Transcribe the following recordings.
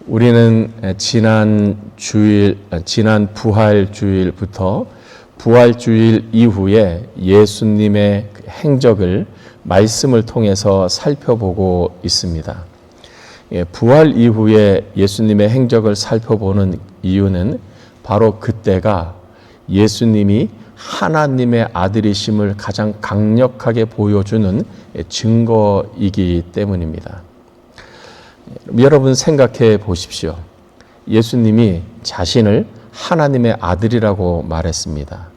우리는 지난 부활주일부터 부활주일 이후에 예수님의 행적을 말씀을 통해서 살펴보고 있습니다. 부활 이후에 예수님의 행적을 살펴보는 이유는 바로 그때가 예수님이 하나님의 아들이심을 가장 강력하게 보여주는 증거이기 때문입니다. 여러분 생각해 보십시오. 예수님이 자신을 하나님의 아들이라고 말했습니다.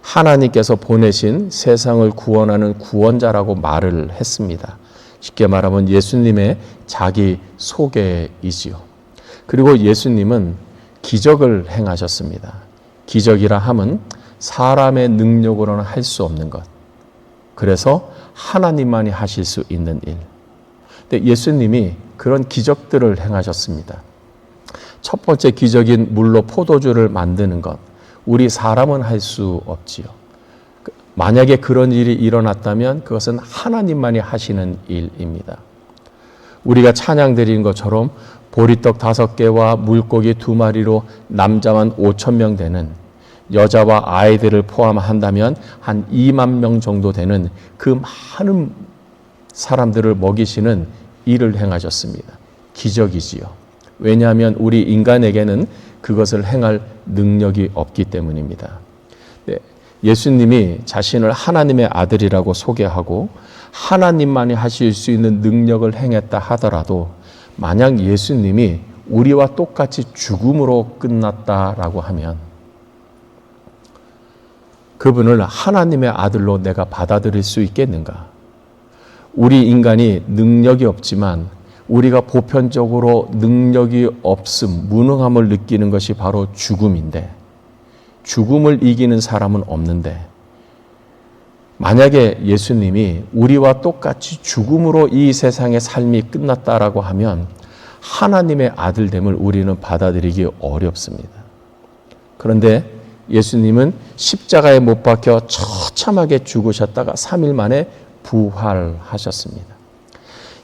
하나님께서 보내신 세상을 구원하는 구원자라고 말을 했습니다. 쉽게 말하면 예수님의 자기 소개이지요. 그리고 예수님은 기적을 행하셨습니다. 기적이라 함은 사람의 능력으로는 할 수 없는 것. 그래서 하나님만이 하실 수 있는 일. 근데 예수님이 그런 기적들을 행하셨습니다. 첫 번째 기적인 물로 포도주를 만드는 것. 우리 사람은 할 수 없지요. 만약에 그런 일이 일어났다면 그것은 하나님만이 하시는 일입니다. 우리가 찬양 드리는 것처럼 보리떡 5개와 물고기 2마리로 남자만 5,000명 되는, 여자와 아이들을 포함한다면 한 2만 명 정도 되는 그 많은 사람들을 먹이시는 일을 행하셨습니다. 기적이지요. 왜냐하면 우리 인간에게는 그것을 행할 능력이 없기 때문입니다. 예수님이 자신을 하나님의 아들이라고 소개하고 하나님만이 하실 수 있는 능력을 행했다 하더라도 만약 예수님이 우리와 똑같이 죽음으로 끝났다라고 하면 그분을 하나님의 아들로 내가 받아들일 수 있겠는가? 우리 인간이 능력이 없지만 우리가 보편적으로 능력이 없음, 무능함을 느끼는 것이 바로 죽음인데 죽음을 이기는 사람은 없는데 만약에 예수님이 우리와 똑같이 죽음으로 이 세상의 삶이 끝났다라고 하면 하나님의 아들됨을 우리는 받아들이기 어렵습니다. 그런데 예수님은 십자가에 못 박혀 처참하게 죽으셨다가 3일 만에 부활하셨습니다.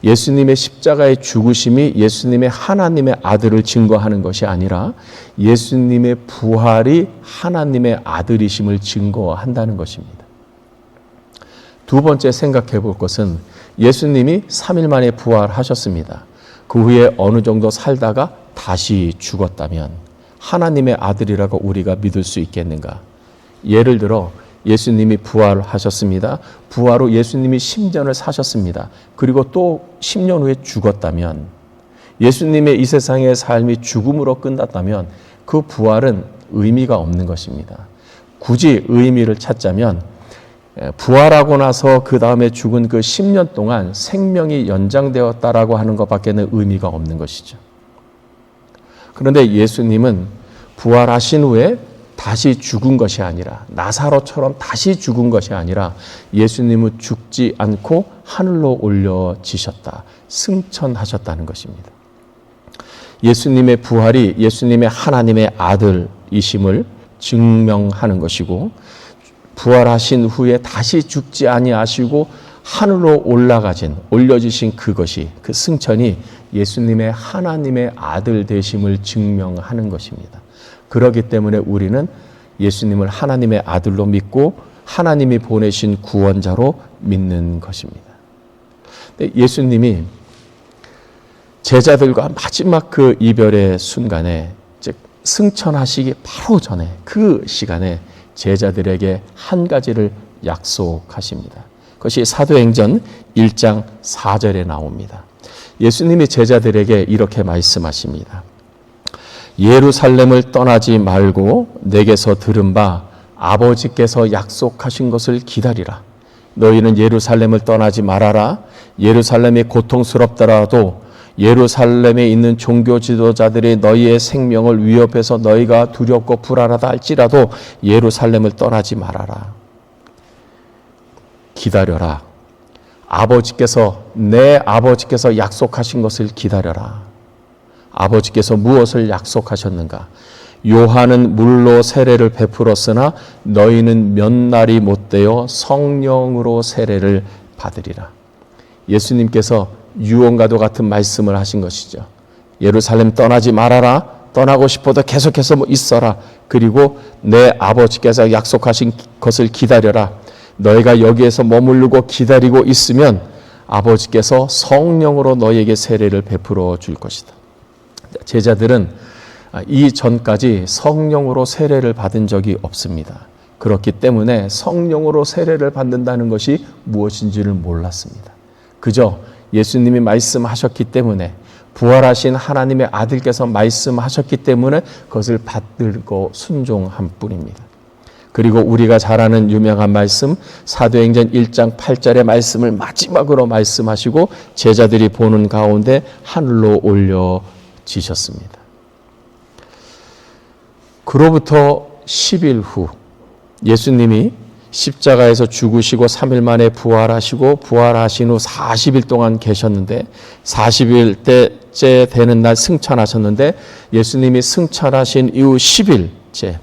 예수님의 십자가의 죽으심이 예수님의 하나님의 아들을 증거하는 것이 아니라 예수님의 부활이 하나님의 아들이심을 증거한다는 것입니다. 두 번째 생각해 볼 것은 예수님이 3일 만에 부활하셨습니다. 그 후에 어느 정도 살다가 다시 죽었다면 하나님의 아들이라고 우리가 믿을 수 있겠는가? 예를 들어 예수님이 부활하셨습니다. 부활 후 예수님이 10년을 사셨습니다. 그리고 또 10년 후에 죽었다면 예수님의 이 세상의 삶이 죽음으로 끝났다면 그 부활은 의미가 없는 것입니다. 굳이 의미를 찾자면 부활하고 나서 그 다음에 죽은 그 10년 동안 생명이 연장되었다라고 하는 것밖에는 의미가 없는 것이죠. 그런데 예수님은 부활하신 후에 다시 죽은 것이 아니라 나사로처럼 다시 죽은 것이 아니라 예수님은 죽지 않고 하늘로 올려지셨다. 승천하셨다는 것입니다. 예수님의 부활이 예수님의 하나님의 아들이심을 증명하는 것이고 부활하신 후에 다시 죽지 아니하시고 하늘로 올려지신 그것이 그 승천이 예수님의 하나님의 아들 되심을 증명하는 것입니다. 그렇기 때문에 우리는 예수님을 하나님의 아들로 믿고 하나님이 보내신 구원자로 믿는 것입니다. 예수님이 제자들과 마지막 그 이별의 순간에 즉 승천하시기 바로 전에 그 시간에 제자들에게 한 가지를 약속하십니다. 그것이 사도행전 1장 4절에 나옵니다. 예수님이 제자들에게 이렇게 말씀하십니다. 예루살렘을 떠나지 말고 내게서 들은 바 아버지께서 약속하신 것을 기다리라. 너희는 예루살렘을 떠나지 말아라. 예루살렘이 고통스럽더라도 예루살렘에 있는 종교 지도자들이 너희의 생명을 위협해서 너희가 두렵고 불안하다 할지라도 예루살렘을 떠나지 말아라. 기다려라. 내 아버지께서 약속하신 것을 기다려라. 아버지께서 무엇을 약속하셨는가? 요한은 물로 세례를 베풀었으나 너희는 몇 날이 못되어 성령으로 세례를 받으리라. 예수님께서 유언과도 같은 말씀을 하신 것이죠. 예루살렘 떠나지 말아라. 떠나고 싶어도 계속해서 있어라. 그리고 내 아버지께서 약속하신 것을 기다려라. 너희가 여기에서 머무르고 기다리고 있으면 아버지께서 성령으로 너희에게 세례를 베풀어 줄 것이다. 제자들은 이전까지 성령으로 세례를 받은 적이 없습니다. 그렇기 때문에 성령으로 세례를 받는다는 것이 무엇인지를 몰랐습니다. 그저 예수님이 말씀하셨기 때문에, 부활하신 하나님의 아들께서 말씀하셨기 때문에 그것을 받들고 순종한 뿐입니다. 그리고 우리가 잘 아는 유명한 말씀, 사도행전 1장 8절의 말씀을 마지막으로 말씀하시고 제자들이 보는 가운데 하늘로 올려지셨습니다. 그로부터 10일 후 예수님이 십자가에서 죽으시고 3일 만에 부활하시고, 부활하신 후 40일 동안 계셨는데, 40일째 되는 날 승천하셨는데, 예수님이 승천하신 이후 10일째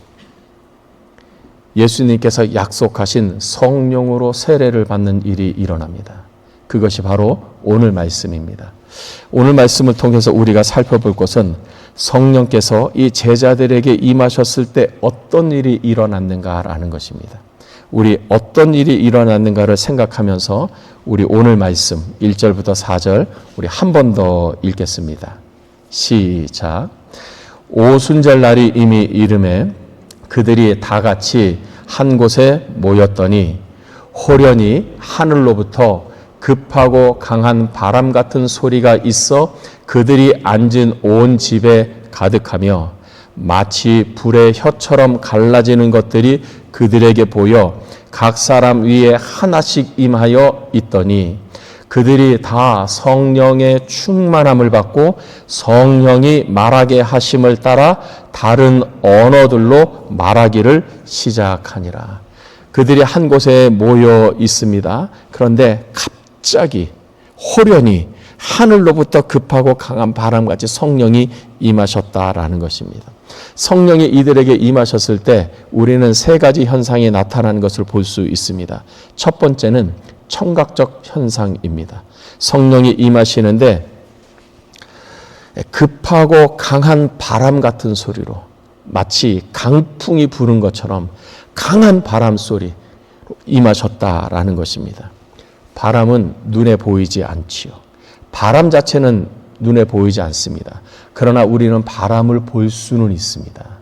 예수님께서 약속하신 성령으로 세례를 받는 일이 일어납니다. 그것이 바로 오늘 말씀입니다. 오늘 말씀을 통해서 우리가 살펴볼 것은 성령께서 이 제자들에게 임하셨을 때 어떤 일이 일어났는가라는 것입니다. 우리 어떤 일이 일어났는가를 생각하면서 우리 오늘 말씀 1절부터 4절 우리 한 번 더 읽겠습니다. 시작. 오순절 날이 이미 이르매 그들이 다 같이 한 곳에 모였더니 호련히 하늘로부터 급하고 강한 바람 같은 소리가 있어 그들이 앉은 온 집에 가득하며 마치 불의 혀처럼 갈라지는 것들이 그들에게 보여 각 사람 위에 하나씩 임하여 있더니 그들이 다 성령의 충만함을 받고 성령이 말하게 하심을 따라 다른 언어들로 말하기를 시작하니라. 그들이 한 곳에 모여 있습니다. 그런데 갑자기 호련히 하늘로부터 급하고 강한 바람같이 성령이 임하셨다라는 것입니다. 성령이 이들에게 임하셨을 때 우리는 세 가지 현상이 나타나는 것을 볼 수 있습니다. 첫 번째는 청각적 현상입니다. 성령이 임하시는데 급하고 강한 바람 같은 소리로, 마치 강풍이 부는 것처럼 강한 바람 소리 임하셨다라는 것입니다. 바람은 눈에 보이지 않지요. 바람 자체는 눈에 보이지 않습니다. 그러나 우리는 바람을 볼 수는 있습니다.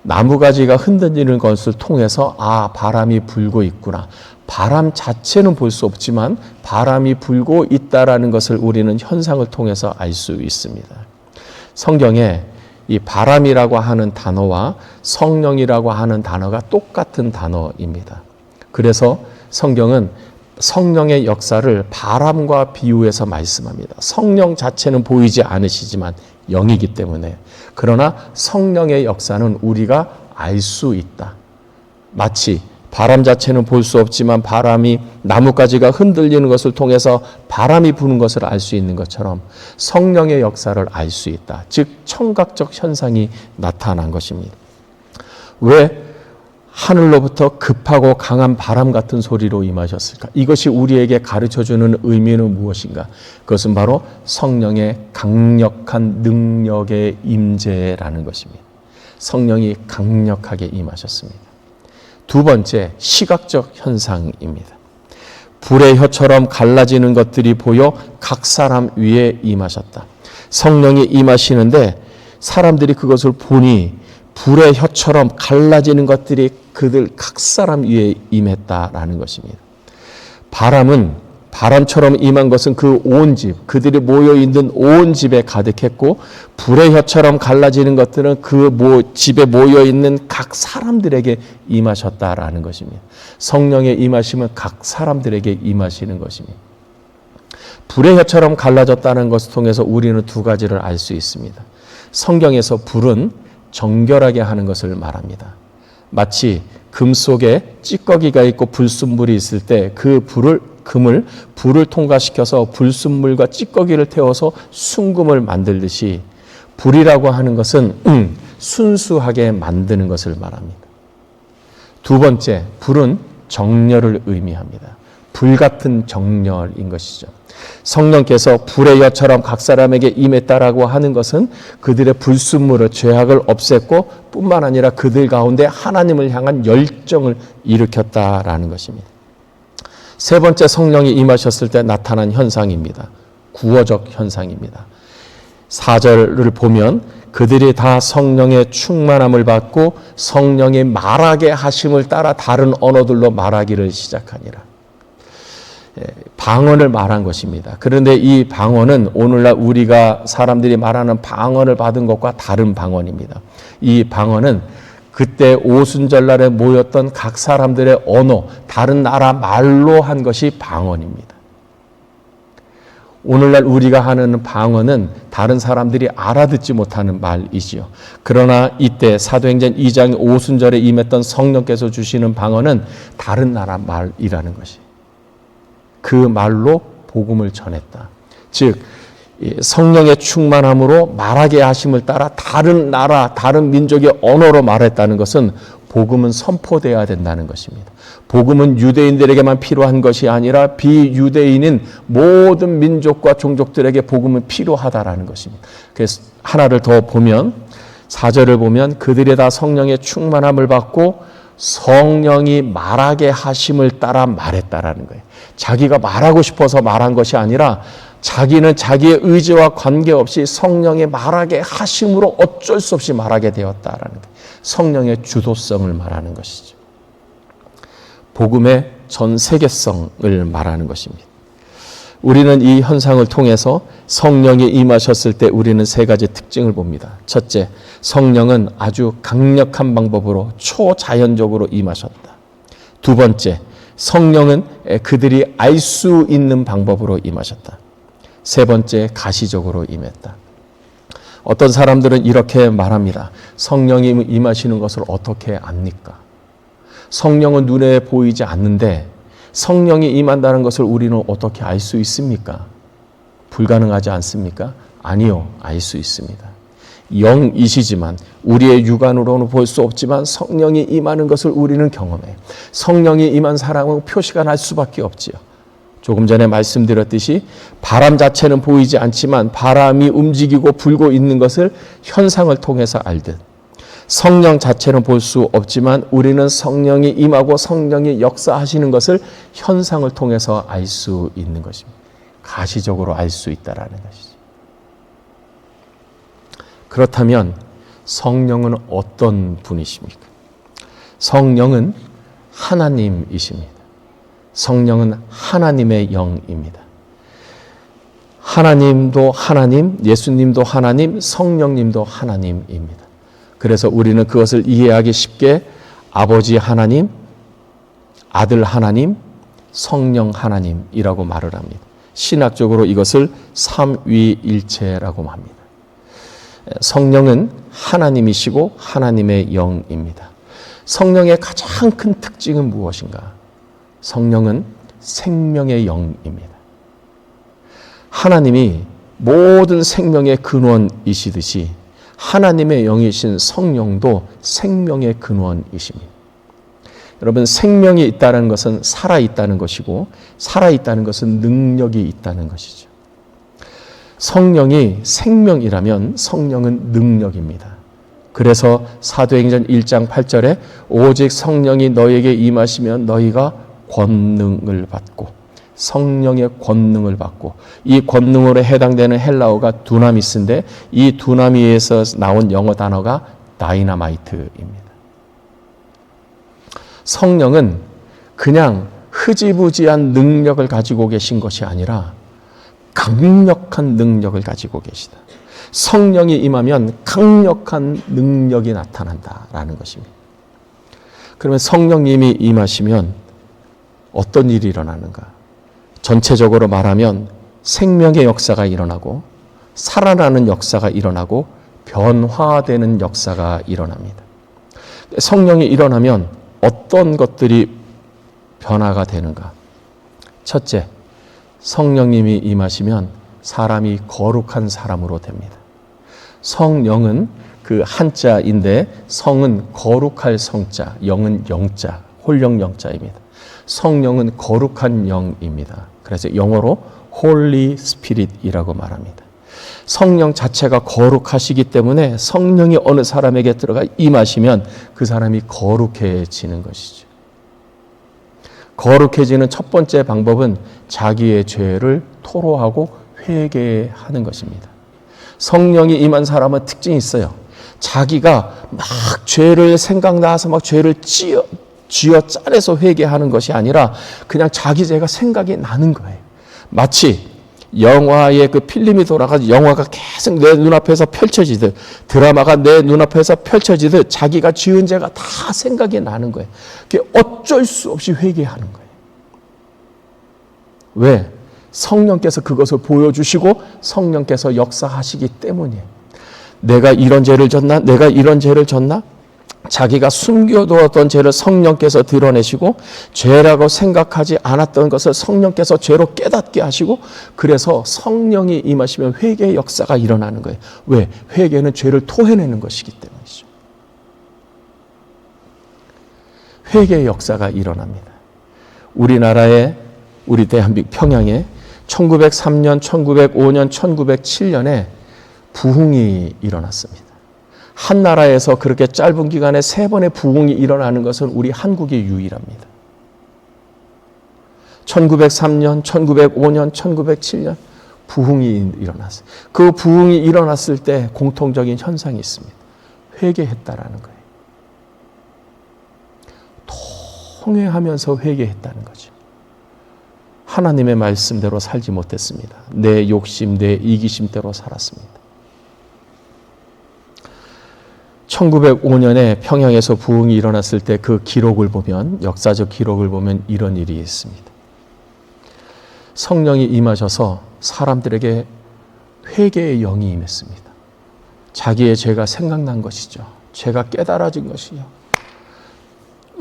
나무가지가 흔들리는 것을 통해서 바람이 불고 있구나. 바람 자체는 볼 수 없지만 바람이 불고 있다라는 것을 우리는 현상을 통해서 알 수 있습니다. 성경에 이 바람이라고 하는 단어와 성령이라고 하는 단어가 똑같은 단어입니다. 그래서 성경은 성령의 역사를 바람과 비유해서 말씀합니다. 성령 자체는 보이지 않으시지만 영이기 때문에. 그러나 성령의 역사는 우리가 알 수 있다. 마치 바람 자체는 볼 수 없지만 바람이 나뭇가지가 흔들리는 것을 통해서 바람이 부는 것을 알 수 있는 것처럼 성령의 역사를 알 수 있다. 즉 청각적 현상이 나타난 것입니다. 왜 하늘로부터 급하고 강한 바람 같은 소리로 임하셨을까? 이것이 우리에게 가르쳐주는 의미는 무엇인가? 그것은 바로 성령의 강력한 능력의 임재라는 것입니다. 성령이 강력하게 임하셨습니다. 두 번째, 시각적 현상입니다. 불의 혀처럼 갈라지는 것들이 보여 각 사람 위에 임하셨다. 성령이 임하시는데 사람들이 그것을 보니 불의 혀처럼 갈라지는 것들이 그들 각 사람 위에 임했다라는 것입니다. 바람은 바람처럼 임한 것은 그 온 집, 그들이 모여있는 온 집에 가득했고 불의 혀처럼 갈라지는 것들은 그 집에 모여있는 각 사람들에게 임하셨다라는 것입니다. 성령의 임하심은 각 사람들에게 임하시는 것입니다. 불의 혀처럼 갈라졌다는 것을 통해서 우리는 두 가지를 알 수 있습니다. 성경에서 불은 정결하게 하는 것을 말합니다. 마치 금 속에 찌꺼기가 있고 불순물이 있을 때 그 금을 통과시켜서 불순물과 찌꺼기를 태워서 순금을 만들듯이 불이라고 하는 것은 순수하게 만드는 것을 말합니다. 두 번째, 불은 정열을 의미합니다. 불같은 정렬인 것이죠. 성령께서 불의 여처럼 각 사람에게 임했다라고 하는 것은 그들의 불순물을 죄악을 없앴고 뿐만 아니라 그들 가운데 하나님을 향한 열정을 일으켰다라는 것입니다. 세 번째, 성령이 임하셨을 때 나타난 현상입니다. 구어적 현상입니다. 4절을 보면 그들이 다 성령의 충만함을 받고 성령이 말하게 하심을 따라 다른 언어들로 말하기를 시작하니라. 방언을 말한 것입니다. 그런데 이 방언은 오늘날 우리가 사람들이 말하는 방언을 받은 것과 다른 방언입니다. 이 방언은 그때 오순절날에 모였던 각 사람들의 언어, 다른 나라 말로 한 것이 방언입니다. 오늘날 우리가 하는 방언은 다른 사람들이 알아듣지 못하는 말이지요. 그러나 이때 사도행전 2장 오순절에 임했던 성령께서 주시는 방언은 다른 나라 말이라는 것이. 그 말로 복음을 전했다. 즉 성령의 충만함으로 말하게 하심을 따라 다른 나라, 다른 민족의 언어로 말했다는 것은 복음은 선포되어야 된다는 것입니다. 복음은 유대인들에게만 필요한 것이 아니라 비유대인인 모든 민족과 종족들에게 복음은 필요하다라는 것입니다. 그래서 하나를 더 보면 4절을 보면 그들이 다 성령의 충만함을 받고 성령이 말하게 하심을 따라 말했다라는 거예요. 자기가 말하고 싶어서 말한 것이 아니라 자기는 자기의 의지와 관계없이 성령이 말하게 하심으로 어쩔 수 없이 말하게 되었다라는 거예요. 성령의 주도성을 말하는 것이죠. 복음의 전 세계성을 말하는 것입니다. 우리는 이 현상을 통해서 성령이 임하셨을 때 우리는 세 가지 특징을 봅니다. 첫째, 성령은 아주 강력한 방법으로 초자연적으로 임하셨다. 두 번째, 성령은 그들이 알 수 있는 방법으로 임하셨다. 세 번째, 가시적으로 임했다. 어떤 사람들은 이렇게 말합니다. 성령이 임하시는 것을 어떻게 압니까? 성령은 눈에 보이지 않는데 성령이 임한다는 것을 우리는 어떻게 알 수 있습니까? 불가능하지 않습니까? 아니요, 알 수 있습니다. 영이시지만 우리의 육안으로는 볼 수 없지만 성령이 임하는 것을 우리는 경험해요. 성령이 임한 사람은 표시가 날 수밖에 없지요. 조금 전에 말씀드렸듯이 바람 자체는 보이지 않지만 바람이 움직이고 불고 있는 것을 현상을 통해서 알듯 성령 자체는 볼 수 없지만 우리는 성령이 임하고 성령이 역사하시는 것을 현상을 통해서 알 수 있는 것입니다. 가시적으로 알 수 있다라는 것이죠. 그렇다면 성령은 어떤 분이십니까? 성령은 하나님이십니다. 성령은 하나님의 영입니다. 하나님도 하나님, 예수님도 하나님, 성령님도 하나님입니다. 그래서 우리는 그것을 이해하기 쉽게 아버지 하나님, 아들 하나님, 성령 하나님이라고 말을 합니다. 신학적으로 이것을 삼위일체라고 합니다. 성령은 하나님이시고 하나님의 영입니다. 성령의 가장 큰 특징은 무엇인가? 성령은 생명의 영입니다. 하나님이 모든 생명의 근원이시듯이 하나님의 영이신 성령도 생명의 근원이십니다. 여러분, 생명이 있다는 것은 살아있다는 것이고 살아있다는 것은 능력이 있다는 것이죠. 성령이 생명이라면 성령은 능력입니다. 그래서 사도행전 1장 8절에 오직 성령이 너희에게 임하시면 너희가 권능을 받고 성령의 권능을 받고 이 권능으로 해당되는 헬라어가 두나미스인데 이 두나미에서 나온 영어 단어가 다이나마이트입니다. 성령은 그냥 흐지부지한 능력을 가지고 계신 것이 아니라 강력한 능력을 가지고 계시다. 성령이 임하면 강력한 능력이 나타난다라는 것입니다. 그러면 성령님이 임하시면 어떤 일이 일어나는가? 전체적으로 말하면 생명의 역사가 일어나고 살아나는 역사가 일어나고 변화되는 역사가 일어납니다. 성령이 일어나면 어떤 것들이 변화가 되는가? 첫째, 성령님이 임하시면 사람이 거룩한 사람으로 됩니다. 성령은 그 한자인데 성은 거룩할 성자, 영은 영자, 홀령 영자입니다. 성령은 거룩한 영입니다. 그래서 영어로 Holy Spirit이라고 말합니다. 성령 자체가 거룩하시기 때문에 성령이 어느 사람에게 들어가 임하시면 그 사람이 거룩해지는 것이죠. 거룩해지는 첫 번째 방법은 자기의 죄를 토로하고 회개하는 것입니다. 성령이 임한 사람은 특징이 있어요. 자기가 막 죄를 생각나서 막 죄를 쥐어 짜내서 회개하는 것이 아니라 그냥 자기 죄가 생각이 나는 거예요. 마치 영화의 그 필름이 돌아가서 영화가 계속 내 눈앞에서 펼쳐지듯, 드라마가 내 눈앞에서 펼쳐지듯 자기가 지은 죄가 다 생각이 나는 거예요. 그게 어쩔 수 없이 회개하는 거예요. 왜? 성령께서 그것을 보여주시고 성령께서 역사하시기 때문이에요. 내가 이런 죄를 졌나? 내가 이런 죄를 졌나? 자기가 숨겨두었던 죄를 성령께서 드러내시고 죄라고 생각하지 않았던 것을 성령께서 죄로 깨닫게 하시고, 그래서 성령이 임하시면 회개의 역사가 일어나는 거예요. 왜? 회개는 죄를 토해내는 것이기 때문이죠. 회개의 역사가 일어납니다. 우리 대한민국 평양에 1903년, 1905년, 1907년에 부흥이 일어났습니다. 한 나라에서 그렇게 짧은 기간에 3번의 부흥이 일어나는 것은 우리 한국이 유일합니다. 1903년, 1905년, 1907년 부흥이 일어났어요. 그 부흥이 일어났을 때 공통적인 현상이 있습니다. 회개했다라는 거예요. 통회하면서 회개했다는 거죠. 하나님의 말씀대로 살지 못했습니다. 내 욕심, 내 이기심대로 살았습니다. 1905년에 평양에서 부흥이 일어났을 때 그 기록을 보면, 역사적 기록을 보면 이런 일이 있습니다. 성령이 임하셔서 사람들에게 회개의 영이 임했습니다. 자기의 죄가 생각난 것이죠. 죄가 깨달아진 것이요.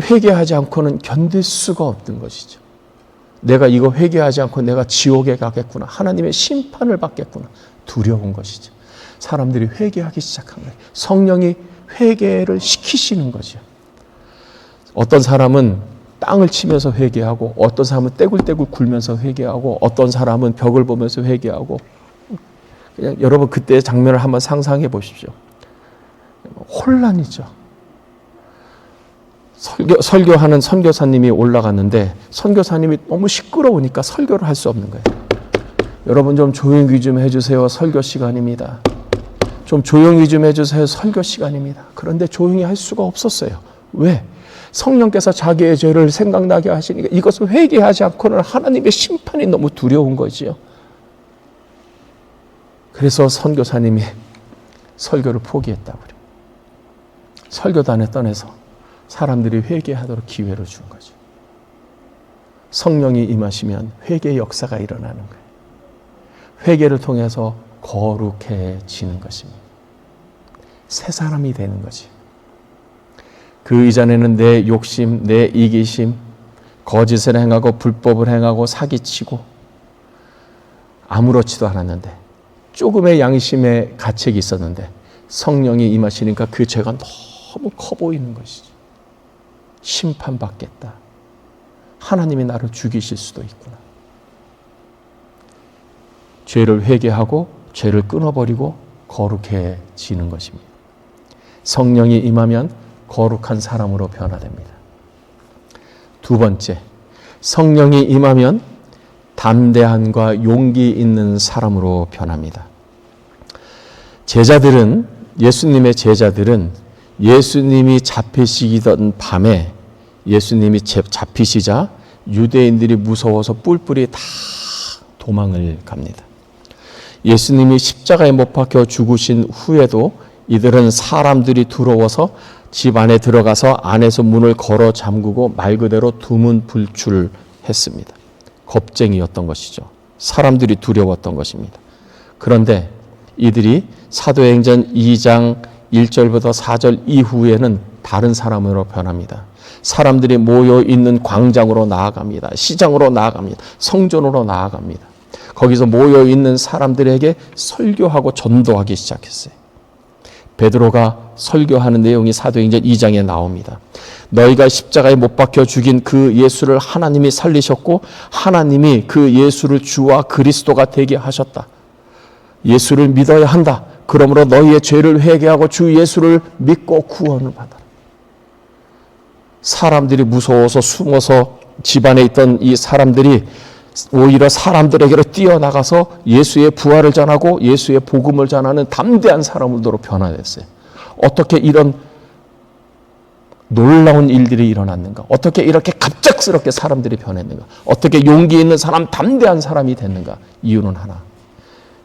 회개하지 않고는 견딜 수가 없던 것이죠. 내가 이거 회개하지 않고 내가 지옥에 가겠구나, 하나님의 심판을 받겠구나, 두려운 것이죠. 사람들이 회개하기 시작한 거예요. 성령이 회개를 시키시는 거죠. 어떤 사람은 땅을 치면서 회개하고, 어떤 사람은 떼굴떼굴 굴면서 회개하고, 어떤 사람은 벽을 보면서 회개하고. 그냥 여러분 그때의 장면을 한번 상상해 보십시오. 혼란이죠. 설교하는 선교사님이 올라갔는데 선교사님이 너무 시끄러우니까 설교를 할 수 없는 거예요. 여러분 좀 조용히 좀 해주세요. 설교 시간입니다. 좀 조용히 좀 해주세요. 설교 시간입니다. 그런데 조용히 할 수가 없었어요. 왜? 성령께서 자기의 죄를 생각나게 하시니까 이것을 회개하지 않고는 하나님의 심판이 너무 두려운 거지요. 그래서 선교사님이 설교를 포기했다고 그래요. 설교단에 떠나서 사람들이 회개하도록 기회를 준 거죠. 성령이 임하시면 회개의 역사가 일어나는 거예요. 회개를 통해서 거룩해지는 것입니다. 새 사람이 되는 거지. 그 이전에는 내 욕심, 내 이기심, 거짓을 행하고 불법을 행하고 사기치고 아무렇지도 않았는데, 조금의 양심의 가책이 있었는데 성령이 임하시니까 그 죄가 너무 커 보이는 것이죠. 심판받겠다. 하나님이 나를 죽이실 수도 있구나. 죄를 회개하고 죄를 끊어버리고 거룩해지는 것입니다. 성령이 임하면 거룩한 사람으로 변화됩니다. 두 번째, 성령이 임하면 담대함과 용기 있는 사람으로 변합니다. 예수님의 제자들은 예수님이 잡히시던 밤에 예수님이 잡히시자 유대인들이 무서워서 뿔뿔이 다 도망을 갑니다. 예수님이 십자가에 못 박혀 죽으신 후에도 이들은 사람들이 두려워서 집 안에 들어가서 안에서 문을 걸어 잠그고 말 그대로 두문불출했습니다. 겁쟁이였던 것이죠. 사람들이 두려웠던 것입니다. 그런데 이들이 사도행전 2장 1절부터 4절 이후에는 다른 사람으로 변합니다. 사람들이 모여 있는 광장으로 나아갑니다. 시장으로 나아갑니다. 성전으로 나아갑니다. 거기서 모여 있는 사람들에게 설교하고 전도하기 시작했어요. 베드로가 설교하는 내용이 사도행전 2장에 나옵니다. 너희가 십자가에 못 박혀 죽인 그 예수를 하나님이 살리셨고 하나님이 그 예수를 주와 그리스도가 되게 하셨다. 예수를 믿어야 한다. 그러므로 너희의 죄를 회개하고 주 예수를 믿고 구원을 받아라. 사람들이 무서워서 숨어서 집안에 있던 이 사람들이 오히려 사람들에게로 뛰어나가서 예수의 부활을 전하고 예수의 복음을 전하는 담대한 사람으로 변화됐어요. 어떻게 이런 놀라운 일들이 일어났는가? 어떻게 이렇게 갑작스럽게 사람들이 변했는가? 어떻게 용기 있는 사람, 담대한 사람이 됐는가? 이유는 하나.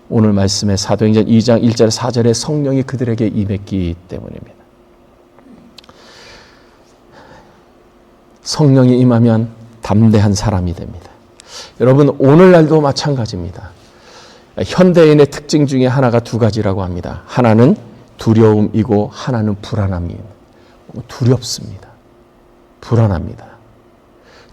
오늘 말씀의 사도행전 2장 1절 4절에 성령이 그들에게 임했기 때문입니다. 성령이 임하면 담대한 사람이 됩니다. 여러분, 오늘날도 마찬가지입니다. 현대인의 특징 중에 하나가 두 가지라고 합니다. 하나는 두려움이고 하나는 불안함이에요. 두렵습니다. 불안합니다.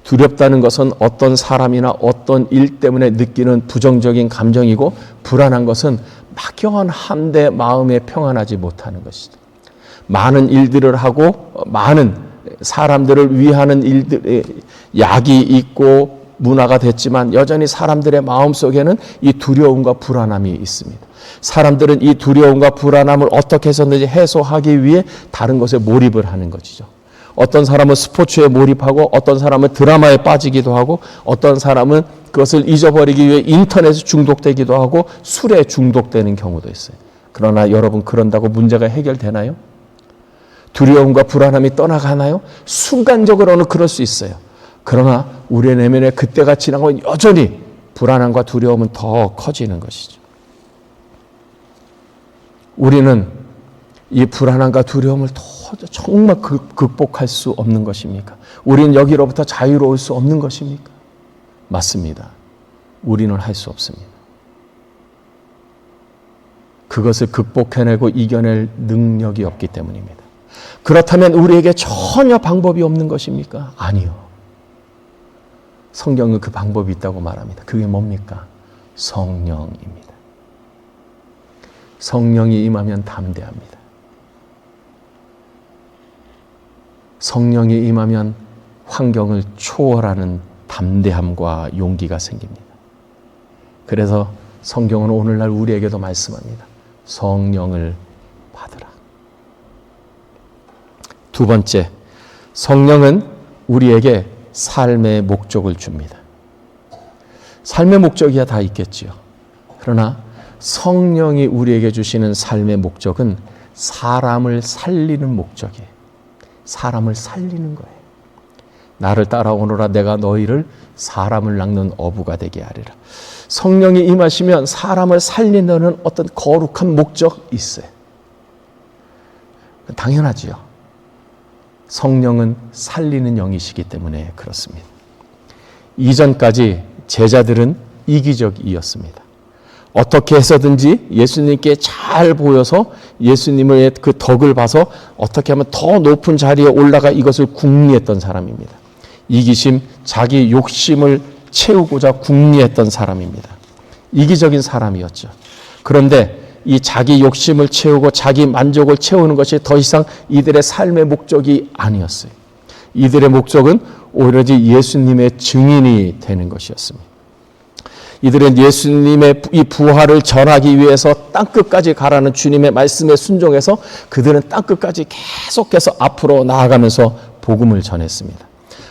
두렵다는 것은 어떤 사람이나 어떤 일 때문에 느끼는 부정적인 감정이고, 불안한 것은 막연한 한데 마음에 평안하지 못하는 것이죠. 많은 일들을 하고 많은 사람들을 위하는 일들에 약이 있고 문화가 됐지만 여전히 사람들의 마음속에는 이 두려움과 불안함이 있습니다. 사람들은 이 두려움과 불안함을 어떻게 해서든지 해소하기 위해 다른 것에 몰입을 하는 것이죠. 어떤 사람은 스포츠에 몰입하고 어떤 사람은 드라마에 빠지기도 하고 어떤 사람은 그것을 잊어버리기 위해 인터넷에 중독되기도 하고 술에 중독되는 경우도 있어요. 그러나 여러분, 그런다고 문제가 해결되나요? 두려움과 불안함이 떠나가나요? 순간적으로는 그럴 수 있어요. 그러나 우리의 내면에 그때가 지나고 여전히 불안함과 두려움은 더 커지는 것이죠. 우리는 이 불안함과 두려움을 정말 극복할 수 없는 것입니까? 우리는 여기로부터 자유로울 수 없는 것입니까? 맞습니다. 우리는 할 수 없습니다. 그것을 극복해내고 이겨낼 능력이 없기 때문입니다. 그렇다면 우리에게 전혀 방법이 없는 것입니까? 아니요. 성경은 그 방법이 있다고 말합니다. 그게 뭡니까? 성령입니다. 성령이 임하면 담대합니다. 성령이 임하면 환경을 초월하는 담대함과 용기가 생깁니다. 그래서 성경은 오늘날 우리에게도 말씀합니다. 성령을 받으라. 두 번째, 성령은 우리에게 삶의 목적을 줍니다. 삶의 목적이야 다 있겠지요. 그러나 성령이 우리에게 주시는 삶의 목적은 사람을 살리는 목적이에요. 사람을 살리는 거예요. 나를 따라오너라, 내가 너희를 사람을 낚는 어부가 되게 하리라. 성령이 임하시면 사람을 살리는 어떤 거룩한 목적이 있어요. 당연하지요. 성령은 살리는 영이시기 때문에 그렇습니다. 이전까지 제자들은 이기적이었습니다. 어떻게 해서든지 예수님께 잘 보여서 예수님의 그 덕을 봐서 어떻게 하면 더 높은 자리에 올라가 이것을 궁리했던 사람입니다. 이기심, 자기 욕심을 채우고자 궁리했던 사람입니다. 이기적인 사람이었죠. 그런데 이 자기 욕심을 채우고 자기 만족을 채우는 것이 더 이상 이들의 삶의 목적이 아니었어요. 이들의 목적은 오로지 예수님의 증인이 되는 것이었습니다. 이들은 예수님의 이 부활을 전하기 위해서 땅끝까지 가라는 주님의 말씀에 순종해서 그들은 땅끝까지 계속해서 앞으로 나아가면서 복음을 전했습니다.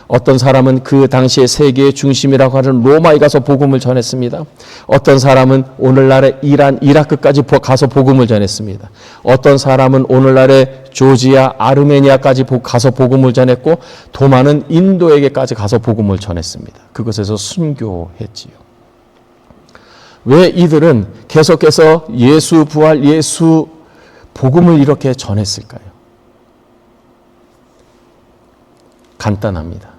어떤 사람은 그 당시의 세계의 중심이라고 하는 로마에 가서 복음을 전했습니다. 어떤 사람은 오늘날의 이란, 이라크까지 가서 복음을 전했습니다. 어떤 사람은 오늘날의 조지아, 아르메니아까지 가서 복음을 전했고 도마는 인도에게까지 가서 복음을 전했습니다. 그곳에서 순교했지요. 왜 이들은 계속해서 예수 부활, 예수 복음을 이렇게 전했을까요? 간단합니다.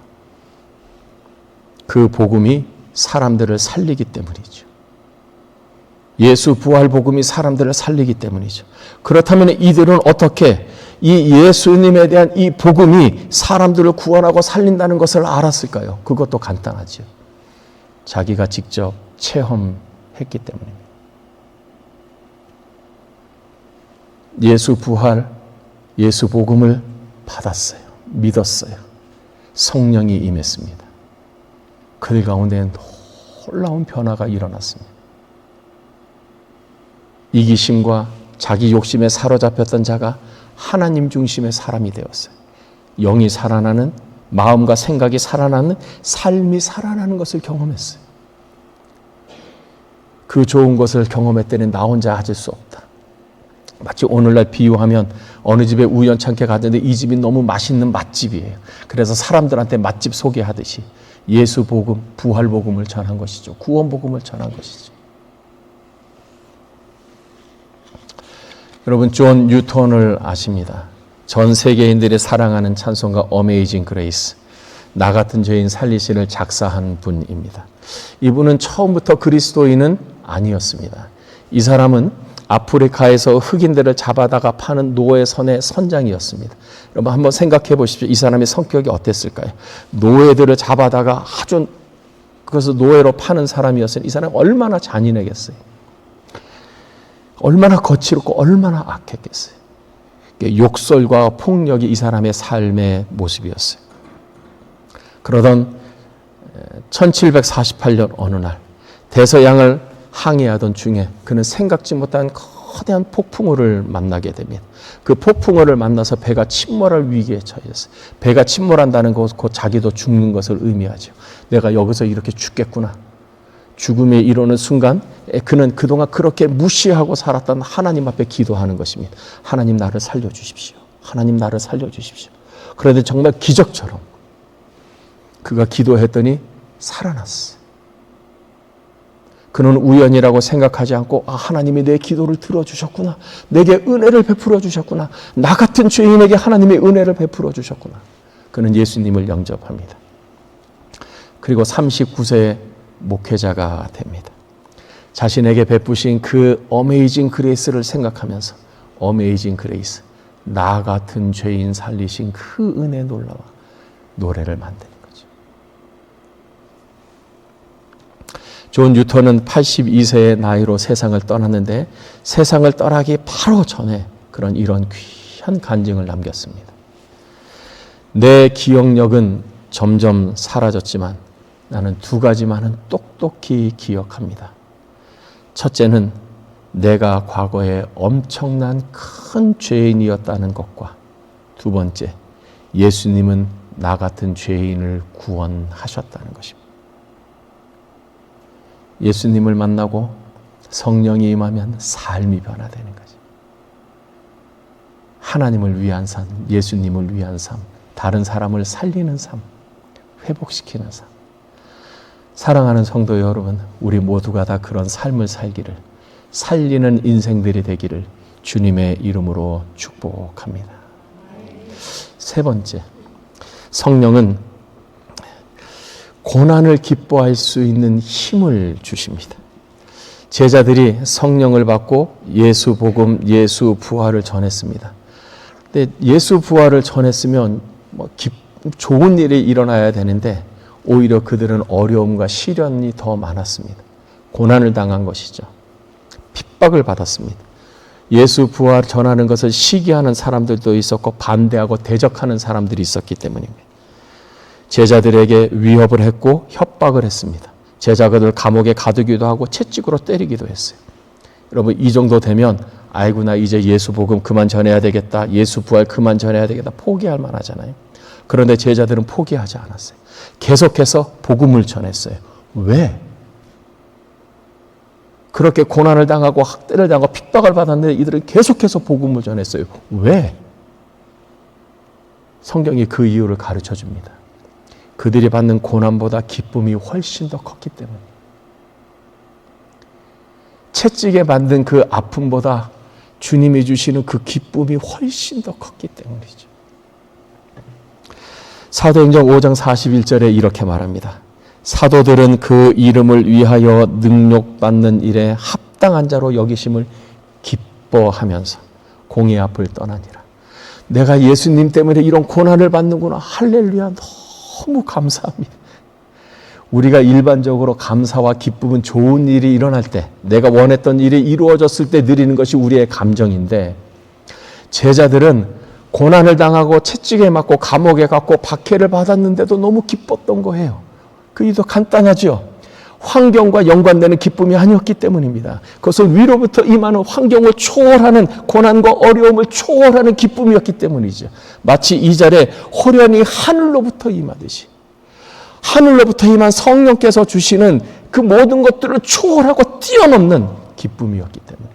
그 복음이 사람들을 살리기 때문이죠. 예수 부활 복음이 사람들을 살리기 때문이죠. 그렇다면 이들은 어떻게 이 예수님에 대한 이 복음이 사람들을 구원하고 살린다는 것을 알았을까요? 그것도 간단하죠. 자기가 직접 체험했기 때문입니다. 예수 부활, 예수 복음을 받았어요. 믿었어요. 성령이 임했습니다. 그들 가운데 놀라운 변화가 일어났습니다. 이기심과 자기 욕심에 사로잡혔던 자가 하나님 중심의 사람이 되었어요. 영이 살아나는, 마음과 생각이 살아나는, 삶이 살아나는 것을 경험했어요. 그 좋은 것을 경험했더니 나 혼자 가질 수 없다. 마치 오늘날 비유하면 어느 집에 우연찮게 갔는데 이 집이 너무 맛있는 맛집이에요. 그래서 사람들한테 맛집 소개하듯이 예수 복음, 부활 복음을 전한 것이죠. 구원 복음을 전한 것이죠. 여러분, 존 뉴턴을 아십니다. 전 세계인들이 사랑하는 찬송가 어메이징 그레이스, 나 같은 죄인 살리시를 작사한 분입니다. 이분은 처음부터 그리스도인은 아니었습니다. 이 사람은 아프리카에서 흑인들을 잡아다가 파는 노예선의 선장이었습니다. 여러분 한번 생각해 보십시오. 이 사람의 성격이 어땠을까요? 노예들을 잡아다가 아주 그것을 노예로 파는 사람이었으니 이 사람이 얼마나 잔인하겠어요. 얼마나 거칠고 얼마나 악했겠어요. 욕설과 폭력이 이 사람의 삶의 모습이었어요. 그러던 1748년 어느 날 대서양을 항해하던 중에 그는 생각지 못한 거대한 폭풍우를 만나게 됩니다. 그 폭풍우를 만나서 배가 침몰할 위기에 처했어요. 배가 침몰한다는 것, 곧 자기도 죽는 것을 의미하죠. 내가 여기서 이렇게 죽겠구나. 죽음에 이르는 순간 그는 그동안 그렇게 무시하고 살았던 하나님 앞에 기도하는 것입니다. 하나님 나를 살려주십시오. 하나님 나를 살려주십시오. 그런데 정말 기적처럼 그가 기도했더니 살아났어요. 그는 우연이라고 생각하지 않고 하나님이 내 기도를 들어주셨구나. 내게 은혜를 베풀어 주셨구나. 나 같은 죄인에게 하나님의 은혜를 베풀어 주셨구나. 그는 예수님을 영접합니다. 그리고 39세에 목회자가 됩니다. 자신에게 베푸신 그 어메이징 그레이스를 생각하면서 어메이징 그레이스, 나 같은 죄인 살리신 그 은혜 놀라와 노래를 만드는 거죠. 존 뉴턴은 82세의 나이로 세상을 떠났는데 세상을 떠나기 바로 전에 이런 귀한 간증을 남겼습니다. 내 기억력은 점점 사라졌지만 나는 두 가지만은 똑똑히 기억합니다. 첫째는 내가 과거에 엄청난 큰 죄인이었다는 것과 두 번째, 예수님은 나 같은 죄인을 구원하셨다는 것입니다. 예수님을 만나고 성령이 임하면 삶이 변화되는 거죠. 하나님을 위한 삶, 예수님을 위한 삶, 다른 사람을 살리는 삶, 회복시키는 삶. 사랑하는 성도 여러분, 우리 모두가 다 그런 삶을 살기를, 살리는 인생들이 되기를 주님의 이름으로 축복합니다. 세 번째, 성령은 고난을 기뻐할 수 있는 힘을 주십니다. 제자들이 성령을 받고 예수 복음, 예수 부활을 전했습니다. 근데 예수 부활을 전했으면 좋은 일이 일어나야 되는데 오히려 그들은 어려움과 시련이 더 많았습니다. 고난을 당한 것이죠. 핍박을 받았습니다. 예수 부활 전하는 것을 시기하는 사람들도 있었고 반대하고 대적하는 사람들이 있었기 때문입니다. 제자들에게 위협을 했고 협박을 했습니다. 제자들을 감옥에 가두기도 하고 채찍으로 때리기도 했어요. 여러분 이 정도 되면 아이고 나 이제 예수 복음 그만 전해야 되겠다. 예수 부활 그만 전해야 되겠다. 포기할 만하잖아요. 그런데 제자들은 포기하지 않았어요. 계속해서 복음을 전했어요. 왜? 그렇게 고난을 당하고 학대를 당하고 핍박을 받았는데 이들은 계속해서 복음을 전했어요. 왜? 성경이 그 이유를 가르쳐 줍니다. 그들이 받는 고난보다 기쁨이 훨씬 더 컸기 때문에. 채찍에 만든 그 아픔보다 주님이 주시는 그 기쁨이 훨씬 더 컸기 때문이죠. 사도행전 5장 41절에 이렇게 말합니다. 사도들은 그 이름을 위하여 능력받는 일에 합당한 자로 여기심을 기뻐하면서 공의 앞을 떠나니라. 내가 예수님 때문에 이런 고난을 받는구나. 할렐루야. 너무 감사합니다. 우리가 일반적으로 감사와 기쁨은 좋은 일이 일어날 때, 내가 원했던 일이 이루어졌을 때 누리는 것이 우리의 감정인데 제자들은 고난을 당하고 채찍에 맞고 감옥에 갔고 박해를 받았는데도 너무 기뻤던 거예요. 그 이유도 간단하죠. 환경과 연관되는 기쁨이 아니었기 때문입니다. 그것은 위로부터 임하는 환경을 초월하는, 고난과 어려움을 초월하는 기쁨이었기 때문이죠. 마치 2절에 호련히 하늘로부터 임하듯이, 하늘로부터 임한 성령께서 주시는 그 모든 것들을 초월하고 뛰어넘는 기쁨이었기 때문이죠.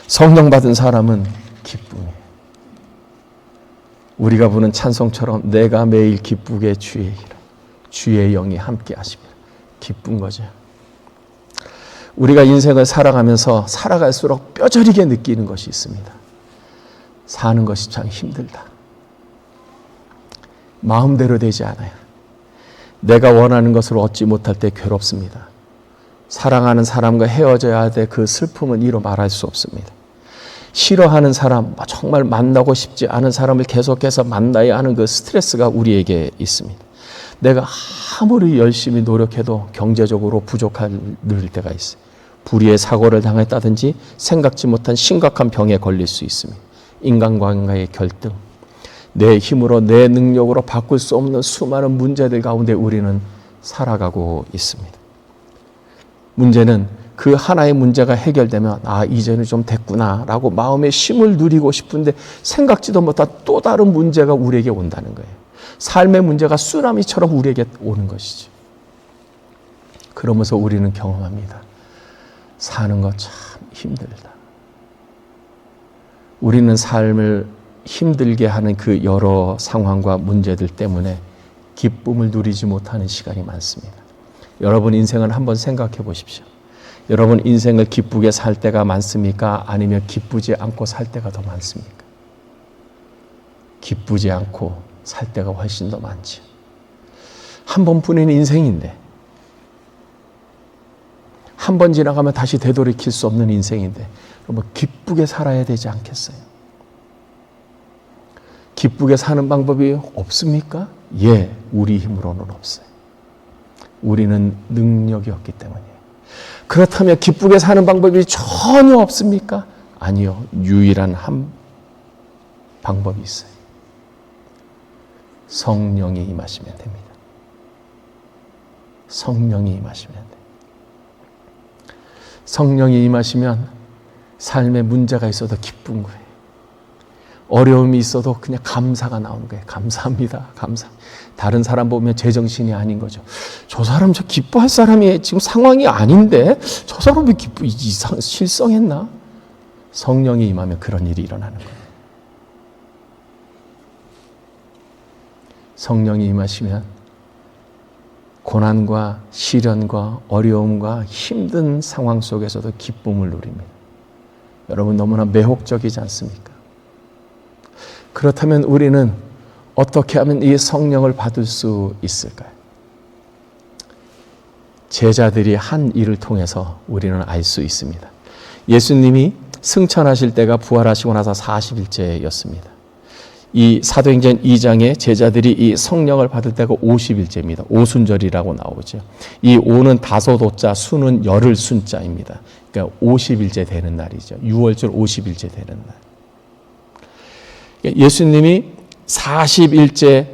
성령 받은 사람은 기쁨이에요. 우리가 부는 찬송처럼 내가 매일 기쁘게 주의 일을, 주의 영이 함께 하십니다. 기쁜 거죠. 우리가 인생을 살아가면서 살아갈수록 뼈저리게 느끼는 것이 있습니다. 사는 것이 참 힘들다. 마음대로 되지 않아요. 내가 원하는 것을 얻지 못할 때 괴롭습니다. 사랑하는 사람과 헤어져야 할 때 그 슬픔은 이루 말할 수 없습니다. 싫어하는 사람, 정말 만나고 싶지 않은 사람을 계속해서 만나야 하는 그 스트레스가 우리에게 있습니다. 내가 아무리 열심히 노력해도 경제적으로 부족할 때가 있어요. 불의의 사고를 당했다든지 생각지 못한 심각한 병에 걸릴 수 있습니다. 인간관계의 결등, 내 힘으로 내 능력으로 바꿀 수 없는 수많은 문제들 가운데 우리는 살아가고 있습니다. 문제는 그 하나의 문제가 해결되면 이제는 좀 됐구나 라고 마음의 쉼을 누리고 싶은데 생각지도 못한 또 다른 문제가 우리에게 온다는 거예요. 삶의 문제가 쓰나미처럼 우리에게 오는 것이죠. 그러면서 우리는 경험합니다. 사는 거 참 힘들다. 우리는 삶을 힘들게 하는 그 여러 상황과 문제들 때문에 기쁨을 누리지 못하는 시간이 많습니다. 여러분 인생을 한번 생각해 보십시오. 여러분 인생을 기쁘게 살 때가 많습니까? 아니면 기쁘지 않고 살 때가 더 많습니까? 기쁘지 않고 살 때가 훨씬 더 많지. 한 번뿐인 인생인데, 한 번 지나가면 다시 되돌이킬 수 없는 인생인데, 여러분 기쁘게 살아야 되지 않겠어요? 기쁘게 사는 방법이 없습니까? 예, 우리 힘으로는 없어요. 우리는 능력이 없기 때문이에요. 그렇다면 기쁘게 사는 방법이 전혀 없습니까? 아니요. 유일한 한 방법이 있어요. 성령이 임하시면 됩니다. 성령이 임하시면 돼요. 성령이 임하시면 삶에 문제가 있어도 기쁜 거예요. 어려움이 있어도 그냥 감사가 나오는 거예요. 감사합니다. 감사. 다른 사람 보면 제정신이 아닌 거죠. 저 사람 저 기뻐할 사람이 지금 상황이 아닌데 저 사람이 실성했나? 성령이 임하면 그런 일이 일어나는 거예요. 성령이 임하시면 고난과 시련과 어려움과 힘든 상황 속에서도 기쁨을 누립니다. 여러분 너무나 매혹적이지 않습니까? 그렇다면 우리는 어떻게 하면 이 성령을 받을 수 있을까요? 제자들이 한 일을 통해서 우리는 알 수 있습니다. 예수님이 승천하실 때가 부활하시고 나서 40일째였습니다. 이 사도행전 2장에 제자들이 이 성령을 받을 때가 50일째입니다. 오순절이라고 나오죠. 이 오는 다소도자, 수는 열흘 순자입니다. 그러니까 50일째 되는 날이죠. 6월절 50일째 되는 날. 예수님이 40일째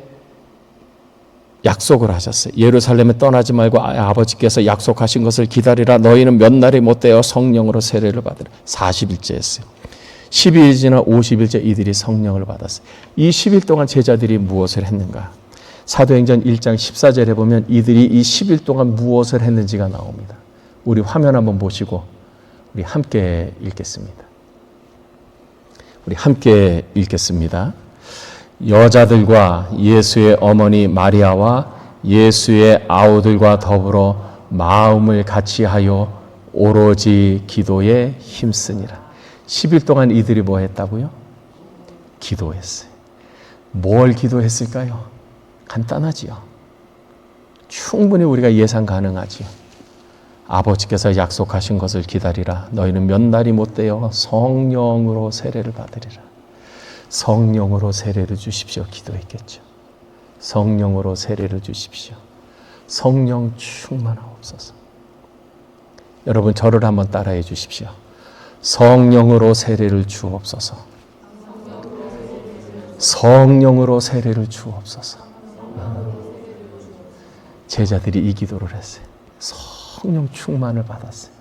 약속을 하셨어요. 예루살렘에 떠나지 말고 아버지께서 약속하신 것을 기다리라. 너희는 몇 날이 못되어 성령으로 세례를 받으라. 40일째 했어요. 12일 지나 50일째 이들이 성령을 받았어요. 이 10일 동안 제자들이 무엇을 했는가? 사도행전 1장 14절에 보면 이들이 이 10일 동안 무엇을 했는지가 나옵니다. 우리 화면 한번 보시고 우리 함께 읽겠습니다. 우리 함께 읽겠습니다. 여자들과 예수의 어머니 마리아와 예수의 아우들과 더불어 마음을 같이하여 오로지 기도에 힘쓰니라. 10일 동안 이들이 뭐 했다고요? 기도했어요. 뭘 기도했을까요? 간단하지요. 충분히 우리가 예상 가능하지요. 아버지께서 약속하신 것을 기다리라. 너희는 몇 날이 못되어 성령으로 세례를 받으리라. 성령으로 세례를 주십시오. 기도했겠죠. 성령으로 세례를 주십시오. 성령 충만하옵소서. 여러분 저를 한번 따라해 주십시오. 성령으로 세례를 주옵소서. 성령으로 세례를 주옵소서. 제자들이 이 기도를 했어요. 성령 충만을 받았어요.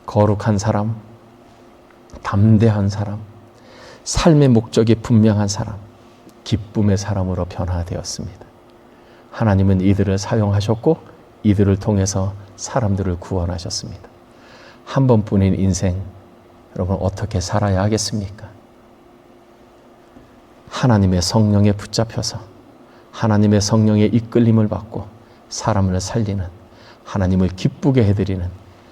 거룩한 사람, 담대한 사람, 삶의 목적이 분명한 사람, 기쁨의 사람으로 변화되었습니다. 하나님은 이들을 사용하셨고 이들을 통해서 사람들을 구원하셨습니다. 한 번뿐인 인생, 여러분 어떻게 살아야 하겠습니까? 하나님의 성령에 붙잡혀서 하나님의 성령의 이끌림을 받고 사람을 살리는, 하나님을 기쁘게 해드리는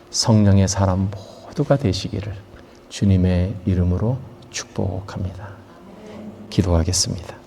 성령의 사람 모두가 되시기를 주님의 이름으로 축복합니다. 기도하겠습니다.